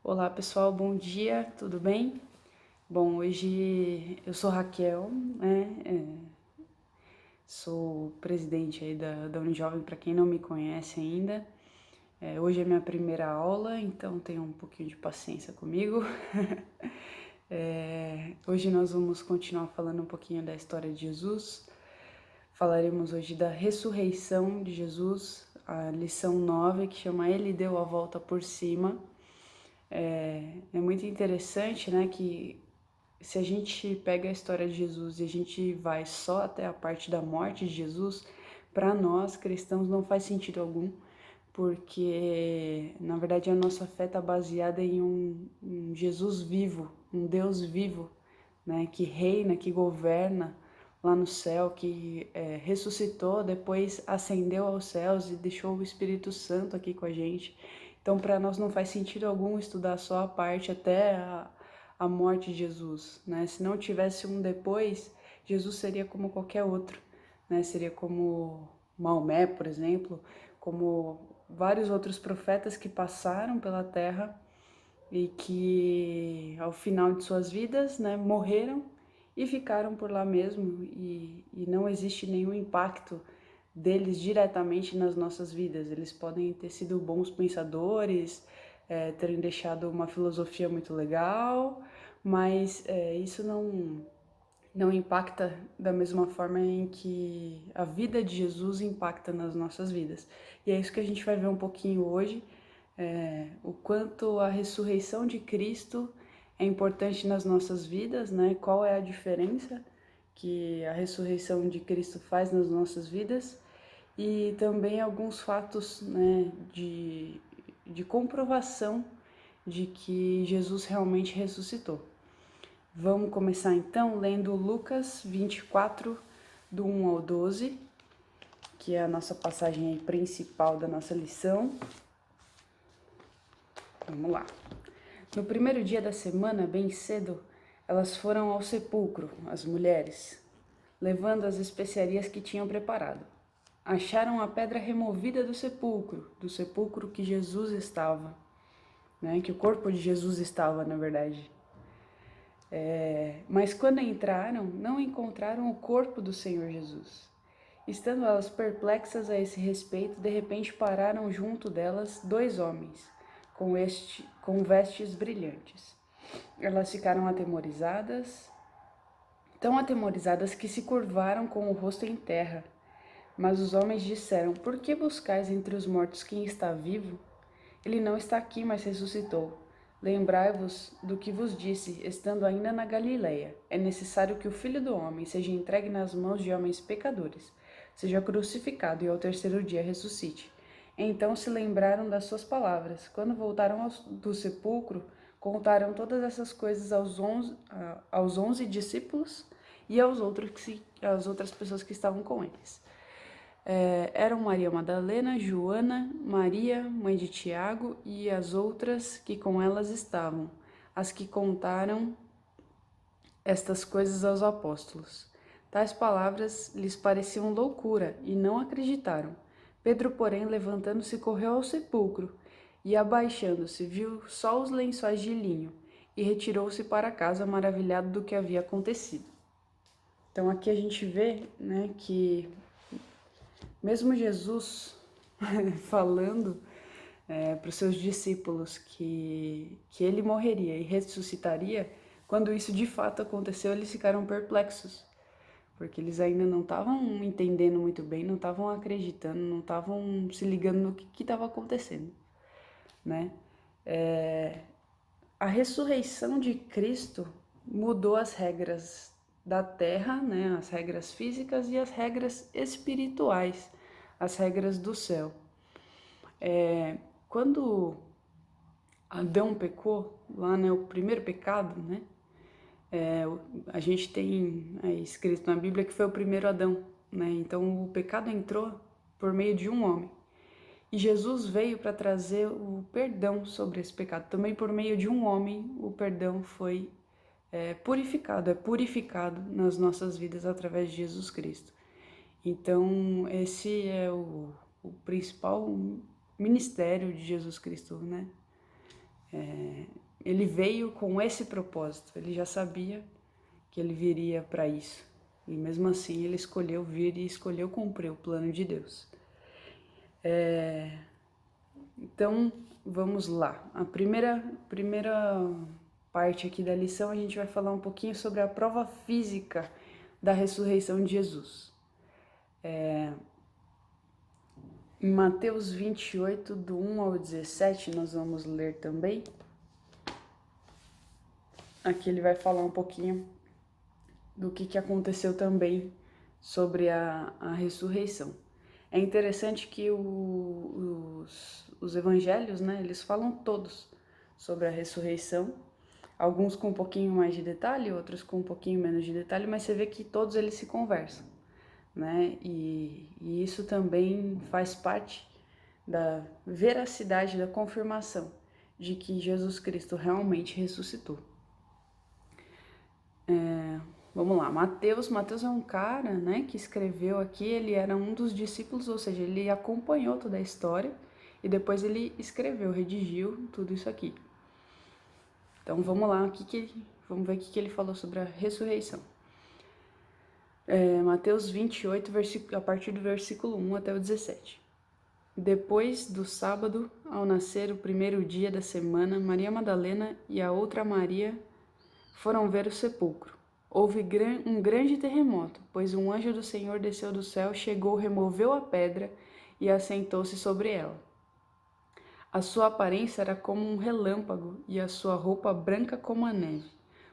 Olá pessoal, bom dia, tudo bem? Bom, hoje eu sou Raquel, né? Sou presidente aí da Unijovem, para quem não me conhece ainda. Hoje é minha primeira aula, então tenham um pouquinho de paciência comigo. Hoje nós vamos continuar falando um pouquinho da história de Jesus. Falaremos hoje da ressurreição de Jesus, a lição 9, que chama Ele Deu a Volta por Cima. É muito interessante, né, que se a gente pega a história de Jesus e a gente vai só até a parte da morte de Jesus, para nós cristãos não faz sentido algum, porque na verdade a nossa fé está baseada em um Jesus vivo, um Deus vivo, né, que reina, que governa lá no céu, que ressuscitou, depois ascendeu aos céus e deixou o Espírito Santo aqui com a gente. Então, para nós não faz sentido algum estudar só a parte até a morte de Jesus, né? Se não tivesse um depois, Jesus seria como qualquer outro, né? Seria como Maomé, por exemplo, como vários outros profetas que passaram pela terra e que ao final de suas vidas, né, morreram e ficaram por lá mesmo e não existe nenhum impacto deles diretamente nas nossas vidas. Eles podem ter sido bons pensadores, terem deixado uma filosofia muito legal, mas isso não impacta da mesma forma em que a vida de Jesus impacta nas nossas vidas. E é isso que a gente vai ver um pouquinho hoje, o quanto a ressurreição de Cristo é importante nas nossas vidas, né? Qual é a diferença que a ressurreição de Cristo faz nas nossas vidas e também alguns fatos, né, de comprovação de que Jesus realmente ressuscitou. Vamos começar então lendo Lucas 24, do 1 ao 12, que é a nossa passagem principal da nossa lição. Vamos lá. No primeiro dia da semana, bem cedo, elas foram ao sepulcro, as mulheres, levando as especiarias que tinham preparado. Acharam a pedra removida do sepulcro que Jesus estava, né? Que o corpo de Jesus estava, na verdade. Mas quando entraram, não encontraram o corpo do Senhor Jesus. Estando elas perplexas a esse respeito, de repente pararam junto delas dois homens, com vestes brilhantes. Elas ficaram atemorizadas, tão atemorizadas que se curvaram com o rosto em terra. Mas os homens disseram: Por que buscais entre os mortos quem está vivo? Ele não está aqui, mas ressuscitou. Lembrai-vos do que vos disse, estando ainda na Galileia. É necessário que o Filho do Homem seja entregue nas mãos de homens pecadores, seja crucificado e ao terceiro dia ressuscite. Então se lembraram das suas palavras. Quando voltaram do sepulcro, contaram todas essas coisas aos 11 discípulos e às outras pessoas que estavam com eles. Eram Maria Madalena, Joana, Maria, mãe de Tiago, e as outras que com elas estavam, as que contaram estas coisas aos apóstolos. Tais palavras lhes pareciam loucura e não acreditaram. Pedro, porém, levantando-se, correu ao sepulcro e, abaixando-se, viu só os lençóis de linho e retirou-se para casa, maravilhado do que havia acontecido. Então aqui a gente vê, né, que mesmo Jesus falando para os seus discípulos que ele morreria e ressuscitaria, quando isso de fato aconteceu, eles ficaram perplexos, porque eles ainda não estavam entendendo muito bem, não estavam acreditando, não estavam se ligando no que estava acontecendo, né? A ressurreição de Cristo mudou as regras da terra, né? As regras físicas e as regras espirituais, as regras do céu. Quando Adão pecou, lá, né, o primeiro pecado, né, a gente tem escrito na Bíblia que foi o primeiro Adão, né, então o pecado entrou por meio de um homem. E Jesus veio para trazer o perdão sobre esse pecado. Também por meio de um homem, o perdão foi purificado, é purificado nas nossas vidas através de Jesus Cristo. Então, esse é o principal ministério de Jesus Cristo, né? Ele veio com esse propósito, ele já sabia que ele viria para isso. E mesmo assim ele escolheu vir e escolheu cumprir o plano de Deus. Então, vamos lá. A primeira parte aqui da lição, a gente vai falar um pouquinho sobre a prova física da ressurreição de Jesus. Em Mateus 28, do 1 ao 17, nós vamos ler também. Aqui ele vai falar um pouquinho do que aconteceu também sobre a ressurreição. É interessante que os evangelhos, né, eles falam todos sobre a ressurreição, alguns com um pouquinho mais de detalhe, outros com um pouquinho menos de detalhe, mas você vê que todos eles se conversam, né? E isso também faz parte da veracidade, da confirmação de que Jesus Cristo realmente ressuscitou. Vamos lá, Mateus é um cara, né, que escreveu aqui, ele era um dos discípulos, ou seja, ele acompanhou toda a história e depois ele escreveu, redigiu tudo isso aqui. Então vamos lá, vamos ver o que ele falou sobre a ressurreição. Mateus 28, a partir do versículo 1 até o 17. Depois do sábado, ao nascer o primeiro dia da semana, Maria Madalena e a outra Maria foram ver o sepulcro. Houve um grande terremoto, pois um anjo do Senhor desceu do céu, chegou, removeu a pedra e assentou-se sobre ela. A sua aparência era como um relâmpago e a sua roupa branca como a neve.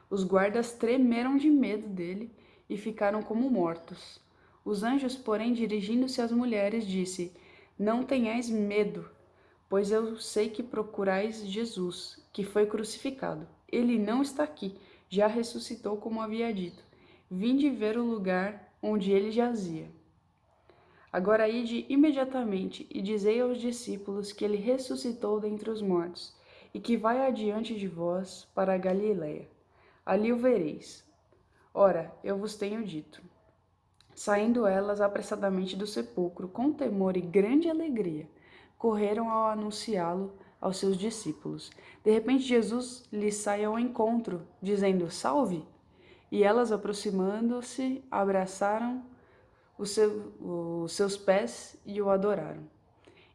Os guardas tremeram de medo dele e ficaram como mortos. Os anjos, porém, dirigindo-se às mulheres, disse: Não tenhais medo, pois eu sei que procurais Jesus, que foi crucificado. Ele não está aqui, já ressuscitou como havia dito. Vinde ver o lugar onde ele jazia. Agora ide imediatamente e dizei aos discípulos que ele ressuscitou dentre os mortos e que vai adiante de vós para a Galiléia. Ali o vereis. Ora, eu vos tenho dito. Saindo elas apressadamente do sepulcro, com temor e grande alegria, correram ao anunciá-lo aos seus discípulos. De repente Jesus lhes sai ao encontro, dizendo: Salve! E elas, aproximando-se, abraçaram os seus pés e o adoraram.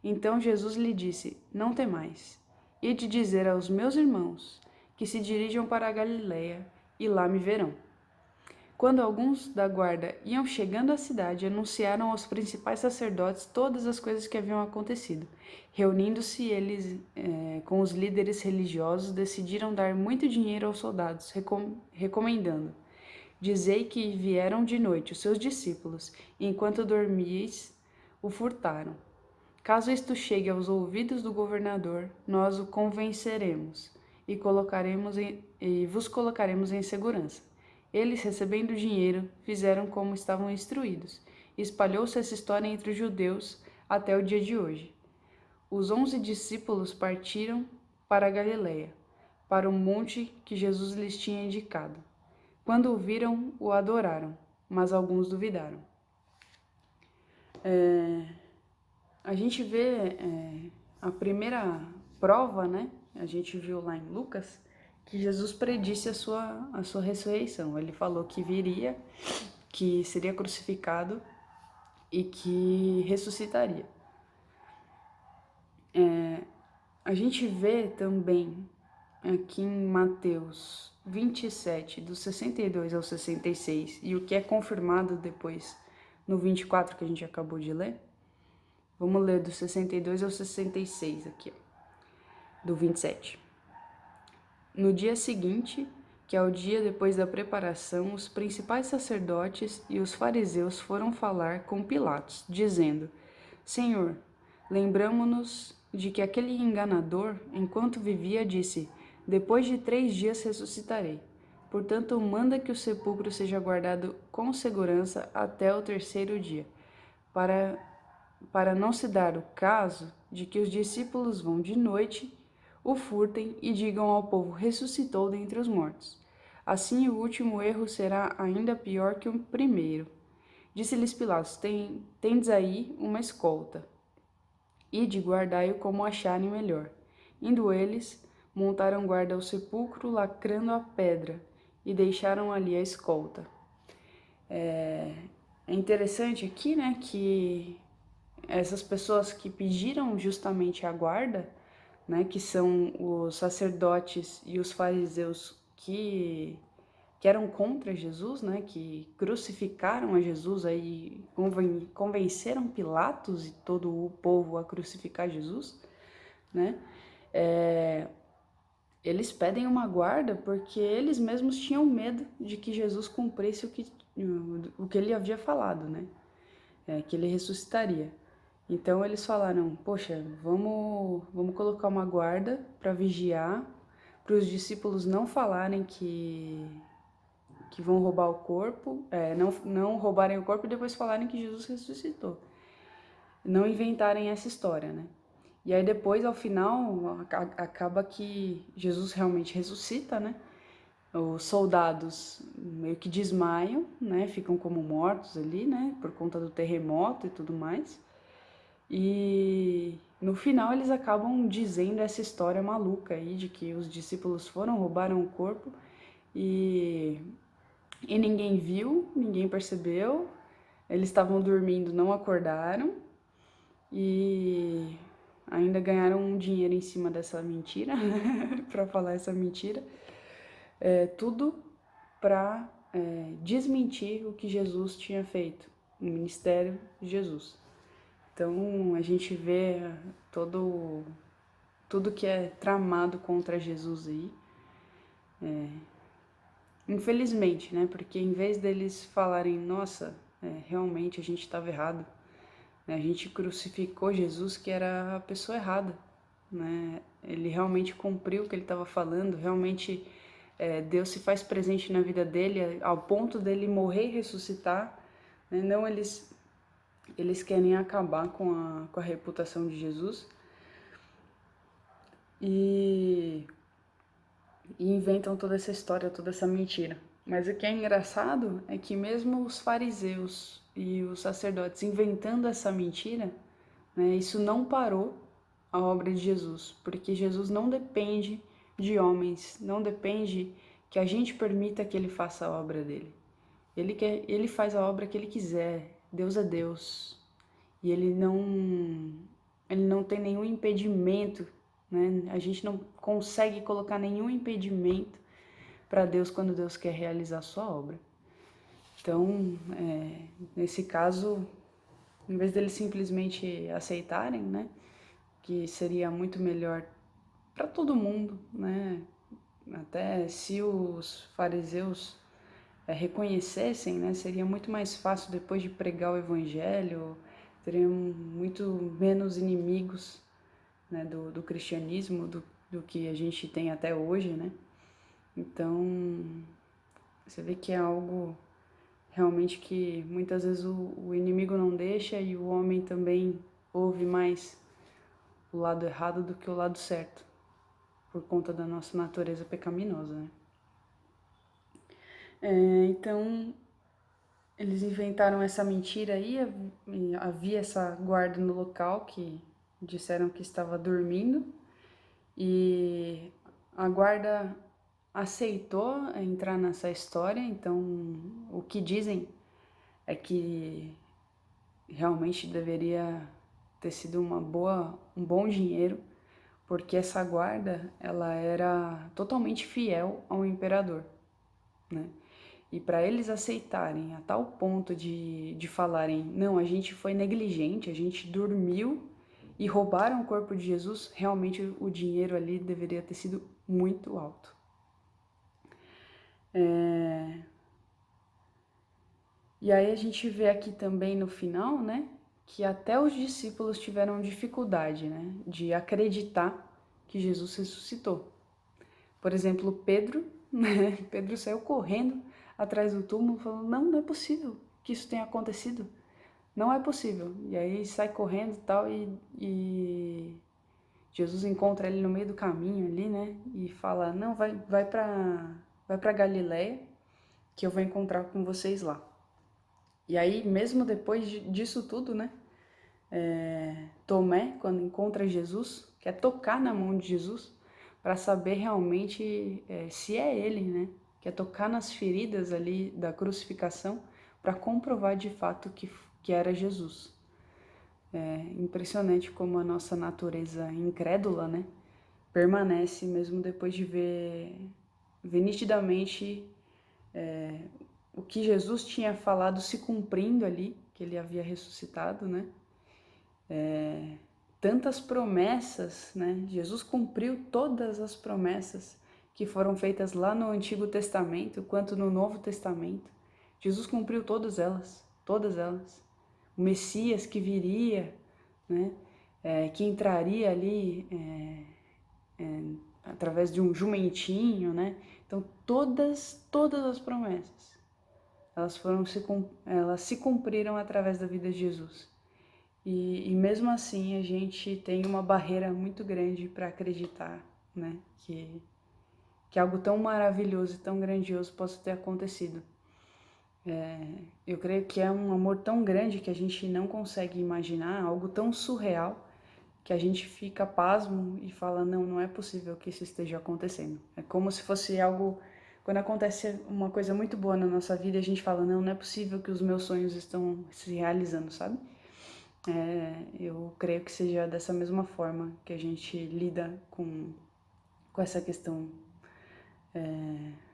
Então Jesus lhe disse: Não temais, ide dizer aos meus irmãos que se dirijam para a Galiléia e lá me verão. Quando alguns da guarda iam chegando à cidade, anunciaram aos principais sacerdotes todas as coisas que haviam acontecido. Reunindo-se eles com os líderes religiosos, decidiram dar muito dinheiro aos soldados, recomendando: Dizei que vieram de noite os seus discípulos, e enquanto dormieis, o furtaram. Caso isto chegue aos ouvidos do governador, nós o convenceremos e vos colocaremos em segurança. Eles, recebendo o dinheiro, fizeram como estavam instruídos. Espalhou-se essa história entre os judeus até o dia de hoje. Os 11 discípulos partiram para a Galiléia, para o monte que Jesus lhes tinha indicado. Quando o viram, o adoraram, mas alguns duvidaram. A gente vê a primeira prova, né? A gente viu lá em Lucas, que Jesus predisse a sua ressurreição. Ele falou que viria, que seria crucificado e que ressuscitaria. A gente vê também aqui em Mateus 27, do 62 ao 66, e o que é confirmado depois no 24 que a gente acabou de ler. Vamos ler do 62 ao 66 aqui, ó, do 27. No dia seguinte, que é o dia depois da preparação, os principais sacerdotes e os fariseus foram falar com Pilatos, dizendo: Senhor, lembramo-nos de que aquele enganador, enquanto vivia, disse: Depois de 3 dias ressuscitarei. Portanto, manda que o sepulcro seja guardado com segurança até o 3º dia, para não se dar o caso de que os discípulos vão de noite, o furtem e digam ao povo: ressuscitou dentre os mortos. Assim, o último erro será ainda pior que o primeiro. Disse-lhes Pilatos: tendes aí uma escolta. Ide, guardai-o como acharem melhor. Indo eles, montaram guarda ao sepulcro, lacrando a pedra, e deixaram ali a escolta. É interessante aqui, né, que essas pessoas que pediram justamente a guarda, né, que são os sacerdotes e os fariseus que eram contra Jesus, né, que crucificaram a Jesus aí, convenceram Pilatos e todo o povo a crucificar Jesus, né, eles pedem uma guarda porque eles mesmos tinham medo de que Jesus cumprisse o que ele havia falado, né, que ele ressuscitaria. Então eles falaram, poxa, vamos colocar uma guarda para vigiar, para os discípulos não falarem que vão roubar o corpo, não roubarem o corpo e depois falarem que Jesus ressuscitou. Não inventarem essa história, né? E aí depois, ao final, acaba que Jesus realmente ressuscita, né? Os soldados meio que desmaiam, né? Ficam como mortos ali, né? Por conta do terremoto e tudo mais. E no final eles acabam dizendo essa história maluca aí de que os discípulos roubaram o corpo e ninguém viu, ninguém percebeu, eles estavam dormindo, não acordaram e ainda ganharam um dinheiro em cima dessa mentira, para falar essa mentira. Tudo para desmentir o que Jesus tinha feito, o ministério de Jesus. Então a gente vê tudo que é tramado contra Jesus aí. Infelizmente, né? Porque em vez deles falarem, nossa, realmente a gente estava errado, né? A gente crucificou Jesus, que era a pessoa errada, né? Ele realmente cumpriu o que ele estava falando, realmente Deus se faz presente na vida dele ao ponto dele morrer e ressuscitar, né? Não eles querem acabar com a reputação de Jesus e inventam toda essa história, toda essa mentira. Mas o que é engraçado é que mesmo os fariseus e os sacerdotes inventando essa mentira, né, isso não parou a obra de Jesus, porque Jesus não depende de homens, não depende que a gente permita que ele faça a obra dele. Ele faz a obra que ele quiser. Deus é Deus. E ele não tem nenhum impedimento, né? A gente não consegue colocar nenhum impedimento para Deus quando Deus quer realizar a sua obra. Então, nesse caso, em vez deles simplesmente aceitarem, né, que seria muito melhor para todo mundo, né? Até se os fariseus reconhecessem, né, seria muito mais fácil depois de pregar o evangelho, teriam muito menos inimigos, né, do cristianismo do que a gente tem até hoje, né? Então, você vê que é algo realmente que muitas vezes o inimigo não deixa e o homem também ouve mais o lado errado do que o lado certo, por conta da nossa natureza pecaminosa, né? Então, eles inventaram essa mentira aí, havia essa guarda no local que disseram que estava dormindo e a guarda aceitou entrar nessa história, então o que dizem é que realmente deveria ter sido um bom dinheiro, porque essa guarda ela era totalmente fiel ao imperador, né? E para eles aceitarem a tal ponto de falarem, não, a gente foi negligente, a gente dormiu e roubaram o corpo de Jesus, realmente o dinheiro ali deveria ter sido muito alto. E aí a gente vê aqui também no final, né, que até os discípulos tiveram dificuldade, né, de acreditar que Jesus ressuscitou. Por exemplo, Pedro, né, Pedro saiu correndo atrás do túmulo, falando, não é possível que isso tenha acontecido, não é possível. E aí sai correndo e tal, e Jesus encontra ele no meio do caminho ali, né, e fala, não, vai pra Galileia, que eu vou encontrar com vocês lá. E aí, mesmo depois disso tudo, né, Tomé, quando encontra Jesus, quer tocar na mão de Jesus, para saber realmente se é ele, né? Que é tocar nas feridas ali da crucificação para comprovar de fato que era Jesus. É impressionante como a nossa natureza incrédula, né, permanece mesmo depois de ver nitidamente o que Jesus tinha falado se cumprindo ali, que ele havia ressuscitado, né? Tantas promessas, né? Jesus cumpriu todas as promessas que foram feitas lá no Antigo Testamento, quanto no Novo Testamento. Jesus cumpriu todas elas, todas elas. O Messias que viria, né? Que entraria ali através de um jumentinho, né? Então todas as promessas, elas se cumpriram através da vida de Jesus. E mesmo assim a gente tem uma barreira muito grande para acreditar, né? Que algo tão maravilhoso e tão grandioso possa ter acontecido. Eu creio que é um amor tão grande que a gente não consegue imaginar, algo tão surreal, que a gente fica pasmo e fala, não é possível que isso esteja acontecendo. É como se fosse algo, quando acontece uma coisa muito boa na nossa vida, a gente fala, não é possível que os meus sonhos estão se realizando, sabe? Eu creio que seja dessa mesma forma que a gente lida com essa questão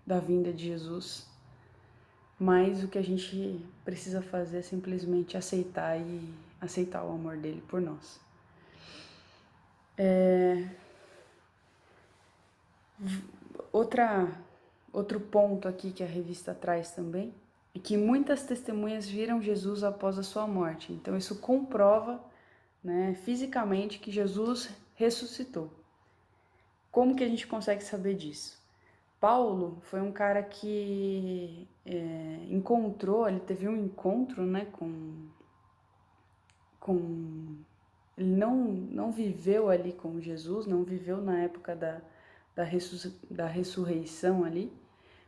da vinda de Jesus. Mas o que a gente precisa fazer é simplesmente aceitar o amor dele por nós. Outro ponto aqui que a revista traz também é que muitas testemunhas viram Jesus após a sua morte. Então isso comprova, né, fisicamente que Jesus ressuscitou. Como que a gente consegue saber disso? Paulo foi um cara que ele teve um encontro, né, ele não viveu ali com Jesus, não viveu na época da ressurreição ali,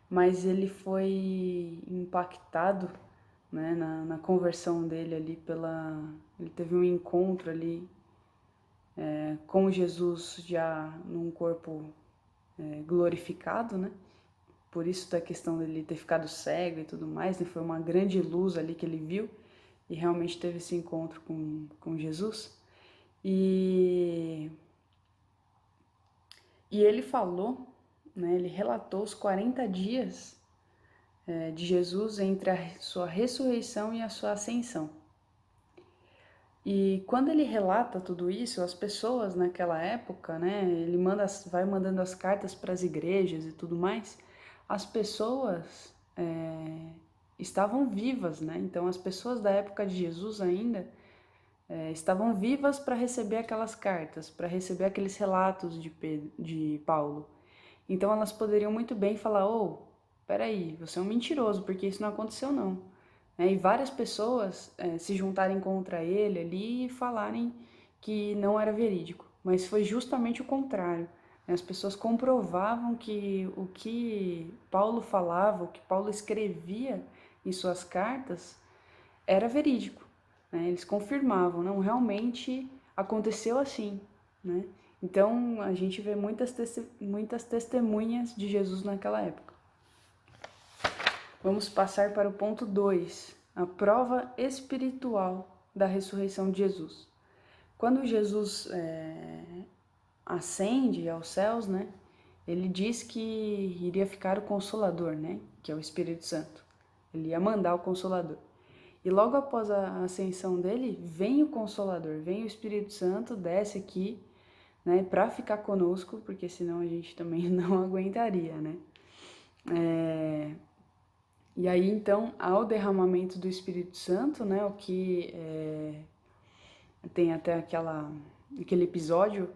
mas ele foi impactado, né, na conversão dele ali ele teve um encontro ali com Jesus já num corpo glorificado, né? Por isso da questão dele ter ficado cego e tudo mais, né? Foi uma grande luz ali que ele viu e realmente teve esse encontro com Jesus. E ele falou, né? Ele relatou os 40 dias de Jesus entre a sua ressurreição e a sua ascensão. E quando ele relata tudo isso, as pessoas naquela época, né, ele vai mandando as cartas para as igrejas e tudo mais, as pessoas estavam vivas, né? Então as pessoas da época de Jesus ainda estavam vivas para receber aquelas cartas, para receber aqueles relatos de Paulo. Então elas poderiam muito bem falar, peraí, você é um mentiroso, porque isso não aconteceu não. E várias pessoas se juntarem contra ele ali e falarem que não era verídico. Mas foi justamente o contrário. As pessoas comprovavam que o que Paulo falava, o que Paulo escrevia em suas cartas, era verídico. Eles confirmavam, não, realmente aconteceu assim. Né? Então a gente vê muitas testemunhas de Jesus naquela época. Vamos passar para o ponto 2, a prova espiritual da ressurreição de Jesus. Quando Jesus ascende aos céus, né, ele diz que iria ficar o Consolador, né, que é o Espírito Santo. Ele ia mandar o Consolador. E logo após a ascensão dele, vem o Consolador, vem o Espírito Santo, desce aqui, né, para ficar conosco, porque senão a gente também não aguentaria, né. E aí, então, ao derramamento do Espírito Santo, né, o que tem até aquele episódio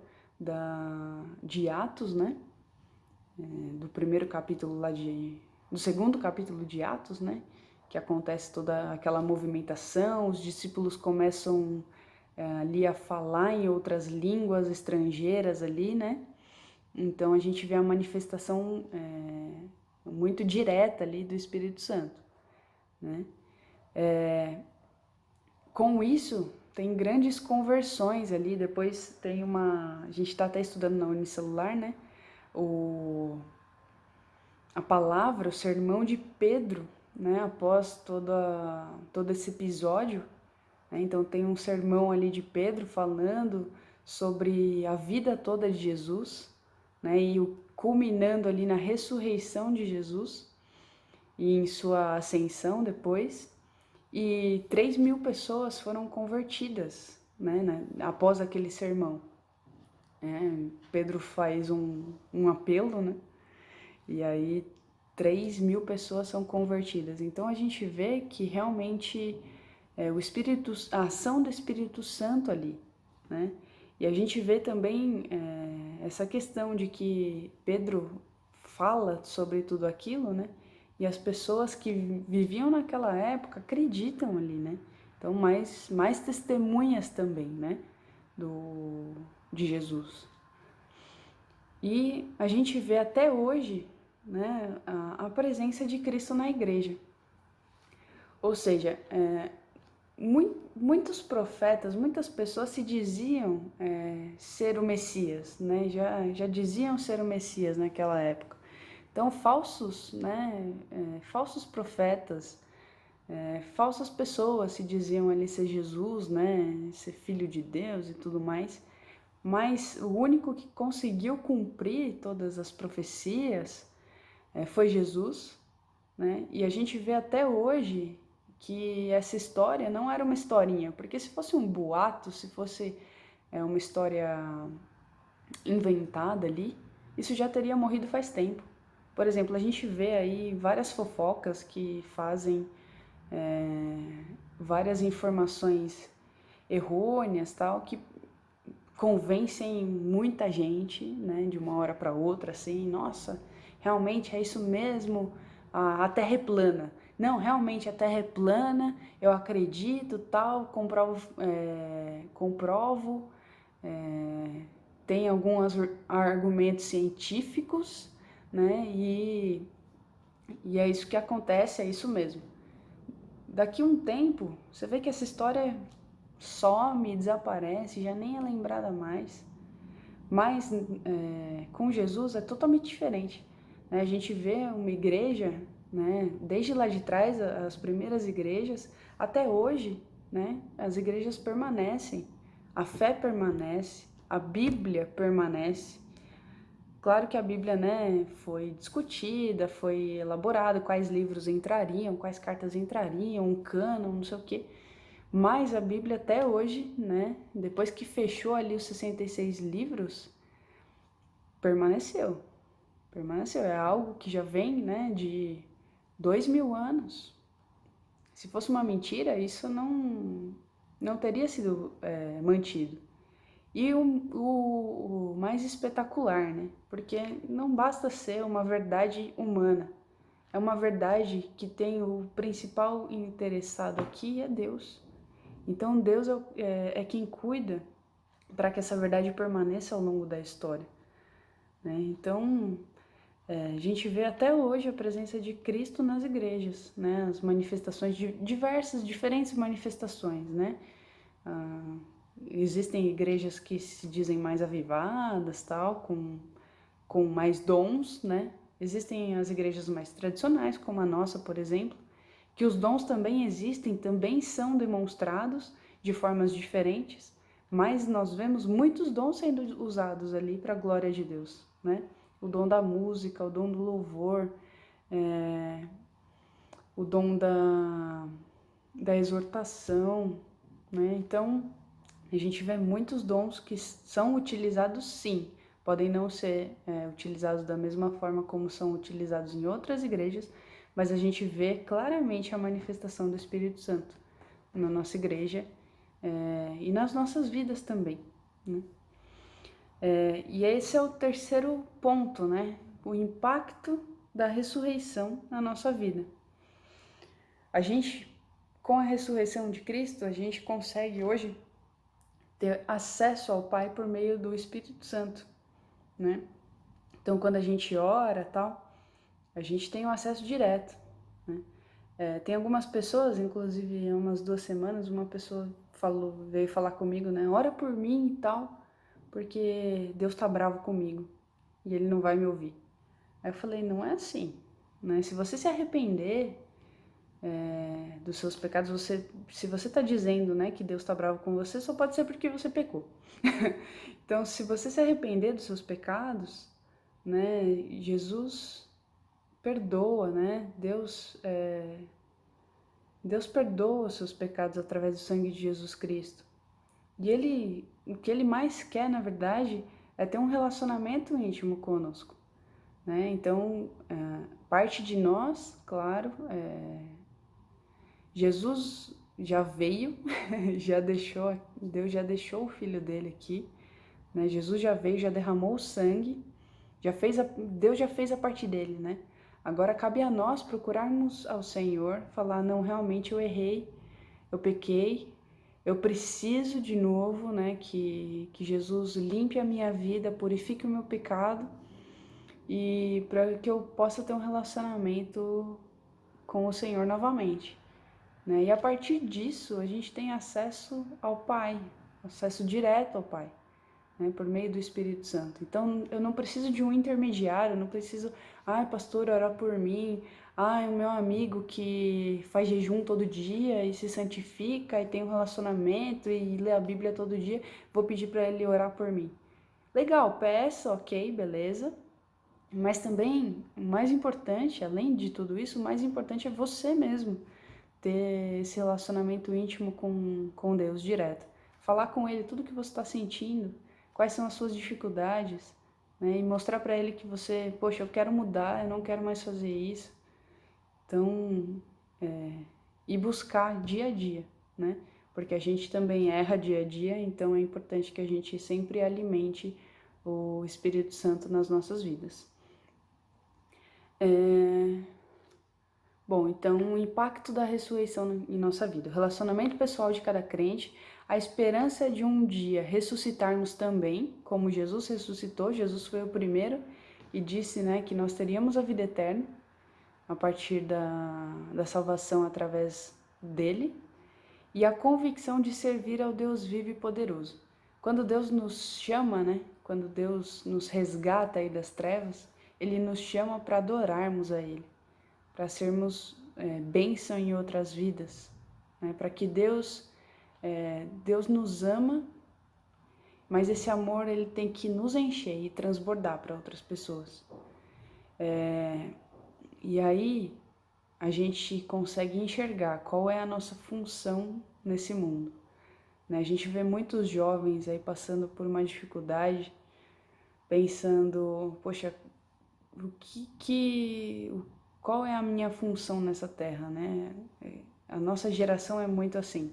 de Atos, né, do primeiro capítulo do segundo capítulo de Atos, né, que acontece toda aquela movimentação, os discípulos começam ali a falar em outras línguas estrangeiras ali, né, então a gente vê a manifestação muito direta ali do Espírito Santo, né? Com isso, tem grandes conversões ali, depois a gente está até estudando na Unicelular, né? a palavra, o sermão de Pedro, né, após todo esse episódio, né, então tem um sermão ali de Pedro falando sobre a vida toda de Jesus, né, e culminando ali na ressurreição de Jesus e em sua ascensão depois, e 3.000 pessoas foram convertidas, né, após aquele sermão. Pedro faz um apelo, né, e aí 3.000 pessoas são convertidas. Então a gente vê que realmente a ação do Espírito Santo ali, né? E a gente vê também essa questão de que Pedro fala sobre tudo aquilo, né? E as pessoas que viviam naquela época acreditam ali, né? Então mais testemunhas também, né? De Jesus. E a gente vê até hoje, né, a presença de Cristo na igreja. Ou seja, muitos profetas, muitas pessoas se diziam ser o Messias, né? Já diziam ser o Messias naquela época. Então, falsos profetas, falsas pessoas se diziam ali ser Jesus, né? Ser filho de Deus e tudo mais. Mas o único que conseguiu cumprir todas as profecias foi Jesus, né? E a gente vê até hoje que essa história não era uma historinha, porque se fosse um boato, se fosse uma história inventada ali, isso já teria morrido faz tempo. Por exemplo, a gente vê aí várias fofocas que fazem várias informações errôneas, tal, que convencem muita gente, né, de uma hora para outra, assim, nossa, realmente é isso mesmo, a Terra é plana. Não, realmente a Terra é plana, eu acredito, tal, comprovo, tem alguns argumentos científicos, né, e é isso que acontece, é isso mesmo. Daqui a um tempo, você vê que essa história some, desaparece, já nem é lembrada mais. Mas com Jesus é totalmente diferente. Né? A gente vê uma igreja, né, desde lá de trás, as primeiras igrejas, até hoje, né, as igrejas permanecem, a fé permanece, a Bíblia permanece. Claro que a Bíblia, né, foi discutida, foi elaborada, quais livros entrariam, quais cartas entrariam, um cânon, não sei o quê. Mas a Bíblia até hoje, né, depois que fechou ali os 66 livros, permaneceu. Permaneceu. É algo que já vem, né, de 2.000 anos. Se fosse uma mentira, isso não teria sido mantido. E o mais espetacular, né? Porque não basta ser uma verdade humana. É uma verdade que tem o principal interessado aqui é Deus. Então Deus é quem cuida para que essa verdade permaneça ao longo da história, né? Então a gente vê até hoje a presença de Cristo nas igrejas, né? As manifestações de diferentes manifestações, né? Existem igrejas que se dizem mais avivadas, tal, com mais dons, né? Existem as igrejas mais tradicionais, como a nossa, por exemplo, que os dons também existem, também são demonstrados de formas diferentes, mas nós vemos muitos dons sendo usados ali para a glória de Deus, né? O dom da música, o dom do louvor, o dom da exortação, né? Então, a gente vê muitos dons que são utilizados sim, podem não ser utilizados da mesma forma como são utilizados em outras igrejas, mas a gente vê claramente a manifestação do Espírito Santo na nossa igreja e nas nossas vidas também, né? E esse é o terceiro ponto, né? O impacto da ressurreição na nossa vida. A gente, com a ressurreição de Cristo, a gente consegue hoje ter acesso ao Pai por meio do Espírito Santo, né? Então, quando a gente ora, tal, a gente tem um acesso direto, né? Tem algumas pessoas, inclusive há umas 2 semanas, uma pessoa veio falar comigo, né? Ora por mim e tal, porque Deus tá bravo comigo. e ele não vai me ouvir. Aí eu falei, não é assim, né? Se você se arrepender dos seus pecados, se você está dizendo, né, que Deus está bravo com você, só pode ser porque você pecou. Então, se você se arrepender dos seus pecados, né, Jesus perdoa, né? Deus perdoa os seus pecados através do sangue de Jesus Cristo. E o que ele mais quer, na verdade, é ter um relacionamento íntimo conosco, né? Então, parte de nós, claro, Jesus já veio, Deus já deixou o Filho dele aqui, né? Jesus já veio, já derramou o sangue, Deus já fez a parte dele, né? Agora cabe a nós procurarmos ao Senhor, falar, não, realmente eu errei, eu pequei, eu preciso de novo, né, que Jesus limpe a minha vida, purifique o meu pecado e para que eu possa ter um relacionamento com o Senhor novamente, né? E a partir disso, a gente tem acesso ao Pai, acesso direto ao Pai, né, por meio do Espírito Santo. Então, eu não preciso de um intermediário, eu não preciso, ai, pastor, orar por mim, ai, o meu amigo que faz jejum todo dia e se santifica e tem um relacionamento e lê a Bíblia todo dia, vou pedir para ele orar por mim. Legal, peça, ok, beleza. Mas também, o mais importante, além de tudo isso, o mais importante é você mesmo ter esse relacionamento íntimo com Deus direto. Falar com Ele tudo que você está sentindo, quais são as suas dificuldades, né? E mostrar para Ele que você, poxa, eu quero mudar, eu não quero mais fazer isso. Então, e buscar dia a dia, né? Porque a gente também erra dia a dia, então é importante que a gente sempre alimente o Espírito Santo nas nossas vidas. Bom, então o impacto da ressurreição em nossa vida, o relacionamento pessoal de cada crente, a esperança de um dia ressuscitarmos também, como Jesus ressuscitou, Jesus foi o primeiro e disse, né, que nós teríamos a vida eterna a partir da salvação através dele, e a convicção de servir ao Deus vivo e poderoso. Quando Deus nos chama, né, quando Deus nos resgata aí das trevas, ele nos chama para adorarmos a ele, para sermos bênção em outras vidas, né? Para que Deus nos ama, mas esse amor ele tem que nos encher e transbordar para outras pessoas. E aí a gente consegue enxergar qual é a nossa função nesse mundo, né? A gente vê muitos jovens aí passando por uma dificuldade, pensando, poxa, qual é a minha função nessa terra, né? A nossa geração é muito assim.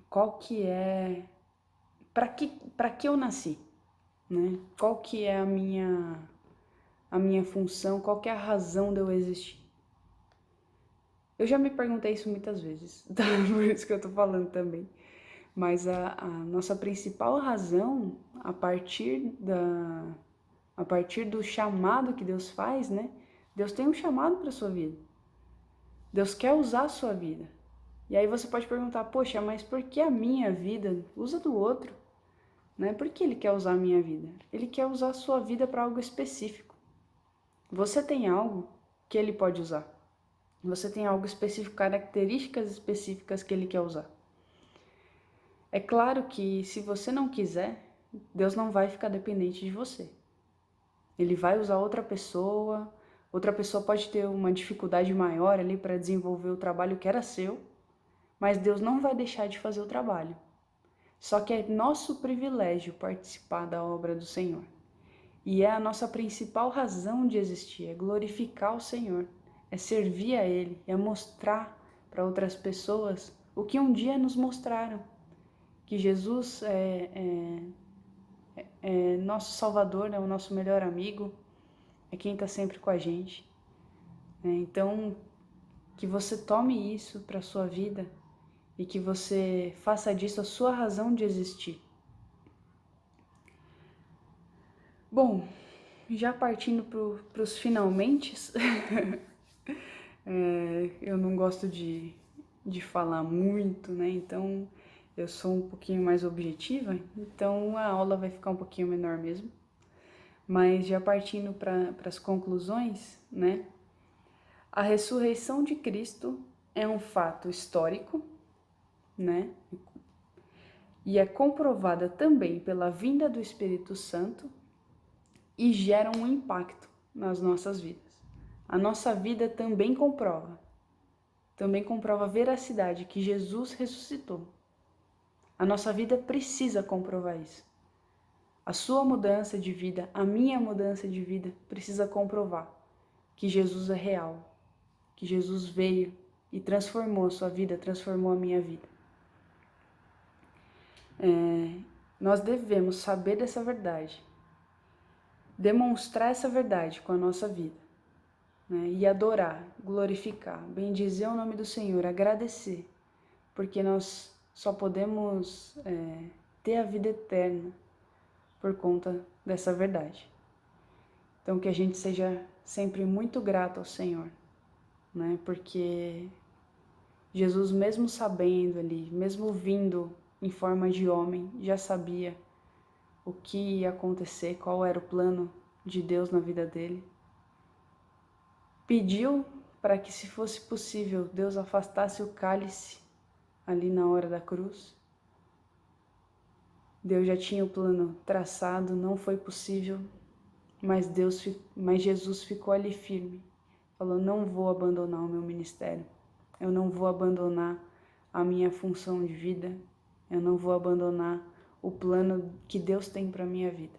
Qual que é... Para que eu nasci, né? Qual que é a minha função, qual que é a razão de eu existir? Eu já me perguntei isso muitas vezes, tá? Por isso que eu tô falando também. Mas a nossa principal razão, a partir do chamado que Deus faz, né? Deus tem um chamado para sua vida. Deus quer usar a sua vida. E aí você pode perguntar, poxa, mas por que a minha vida usa do outro? Né? Por que ele quer usar a minha vida? Ele quer usar a sua vida para algo específico. Você tem algo que ele pode usar. Você tem algo específico, características específicas que ele quer usar. É claro que se você não quiser, Deus não vai ficar dependente de você. Ele vai usar outra pessoa pode ter uma dificuldade maior ali para desenvolver o trabalho que era seu, mas Deus não vai deixar de fazer o trabalho. Só que é nosso privilégio participar da obra do Senhor. E é a nossa principal razão de existir, é glorificar o Senhor, é servir a Ele, é mostrar para outras pessoas o que um dia nos mostraram, que Jesus é nosso Salvador, é o nosso melhor amigo, é quem está sempre com a gente. Então, que você tome isso para a sua vida e que você faça disso a sua razão de existir. Bom, já partindo para os finalmente, eu não gosto de falar muito, né? Então eu sou um pouquinho mais objetiva, então a aula vai ficar um pouquinho menor mesmo. Mas já partindo para as conclusões, né? A ressurreição de Cristo é um fato histórico, né? E é comprovada também pela vinda do Espírito Santo e gera um impacto nas nossas vidas. A nossa vida também comprova a veracidade que Jesus ressuscitou. A nossa vida precisa comprovar isso. A sua mudança de vida, a minha mudança de vida, precisa comprovar que Jesus é real, que Jesus veio e transformou a sua vida, transformou a minha vida. Nós devemos saber dessa verdade, demonstrar essa verdade com a nossa vida, né? E adorar, glorificar, bendizer o nome do Senhor, agradecer, porque nós só podemos ter a vida eterna por conta dessa verdade. Então que a gente seja sempre muito grato ao Senhor, né? Porque Jesus, mesmo sabendo ali, mesmo vindo em forma de homem, já sabia o que ia acontecer, qual era o plano de Deus na vida dele. Pediu para que, se fosse possível, Deus afastasse o cálice ali na hora da cruz. Deus já tinha o plano traçado, não foi possível, mas Jesus ficou ali firme. Falou: não vou abandonar o meu ministério, eu não vou abandonar a minha função de vida, eu não vou abandonar o plano que Deus tem para a minha vida.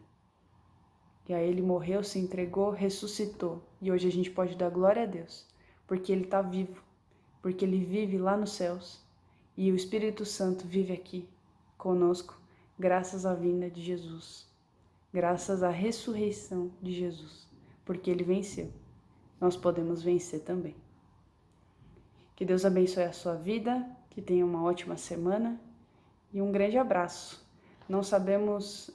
E aí ele morreu, se entregou, ressuscitou. E hoje a gente pode dar glória a Deus, porque ele está vivo, porque ele vive lá nos céus. E o Espírito Santo vive aqui conosco, graças à vinda de Jesus, graças à ressurreição de Jesus, porque ele venceu. Nós podemos vencer também. Que Deus abençoe a sua vida, que tenha uma ótima semana e um grande abraço. Não sabemos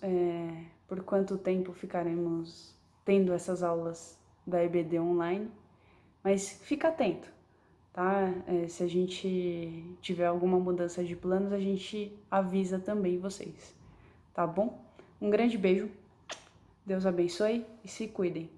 por quanto tempo ficaremos tendo essas aulas da EBD online, mas fica atento, tá? Se a gente tiver alguma mudança de planos, a gente avisa também vocês, tá bom? Um grande beijo, Deus abençoe e se cuidem.